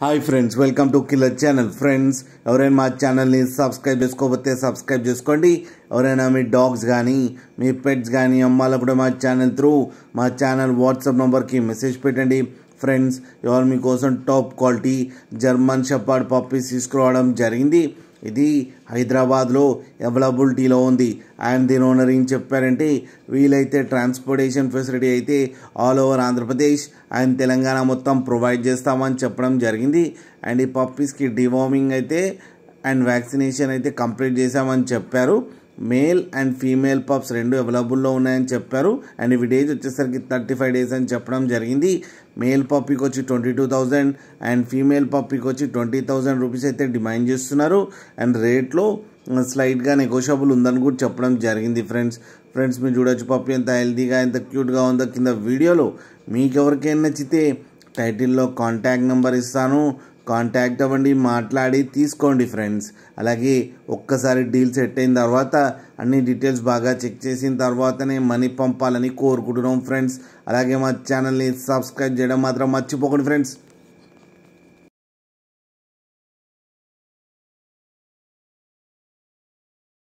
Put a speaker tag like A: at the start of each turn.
A: Hi friends, welcome to killer channel. Friends, ఎవరైనా మా ఛానల్ని సబ్స్క్రైబ్ చేసుకోకపోతే సబ్స్క్రైబ్ చేసుకోండి. ఎవరైనా మీ డాగ్స్ కానీ మీ పెట్స్ కానీ అమ్మాలో కూడా మా ఛానల్ వాట్సాప్ నెంబర్కి మెసేజ్ పెట్టండి. ఫ్రెండ్స్, ఎవరు మీకోసం top quality German shepherd puppies తీసుకురావడం జరిగింది. ఇది హైదరాబాద్లో అవైలబిలిటీలో ఉంది. అండ్ దీని ఓనర్ ఏం చెప్పారంటే, వీలైతే ట్రాన్స్పోర్టేషన్ ఫెసిలిటీ అయితే all over Andhra Pradesh and Telangana మొత్తం ప్రొవైడ్ చేస్తామని చెప్పడం జరిగింది. అండ్ ఈ పప్పీస్కి డివార్మింగ్ అయితే అండ్ వ్యాక్సినేషన్ అయితే కంప్లీట్ చేశామని చెప్పారు. మేల్ అండ్ ఫీమేల్ పప్స్ రెండు అవైలబుల్లో ఉన్నాయని చెప్పారు. అండ్ ఇవి డేస్ వచ్చేసరికి 35 డేస్ అని చెప్పడం జరిగింది. మేల్ పప్పీకి వచ్చి 22,000 అండ్ ఫీమేల్ పప్పీకి వచ్చి 20,000 రూపీస్ అయితే డిమాండ్ చేస్తున్నారు. అండ్ రేట్లో స్లైట్గా నెగోషియబుల్ ఉందని కూడా చెప్పడం జరిగింది. ఫ్రెండ్స్ మీరు చూడొచ్చు పప్పీ ఎంత హెల్తీగా ఎంత క్యూట్గా ఉందో కింద వీడియోలో. మీకు ఎవరికైనా నచ్చితే టైటిల్లో కాంటాక్ట్ నెంబర్ ఇస్తాను, కాంటాక్ట్ అవ్వండి, మాట్లాడి తీసుకోండి ఫ్రెండ్స్. అలాగే ఒక్కసారి డీల్ సెట్ అయిన తర్వాత అన్ని డీటెయిల్స్ బాగా చెక్ చేసిన తర్వాతనే మనీ పంపాలని కోరుకుంటున్నాం ఫ్రెండ్స్. అలాగే మా ఛానల్ని సబ్స్క్రైబ్ చేయడం మాత్రం మర్చిపోకండి ఫ్రెండ్స్.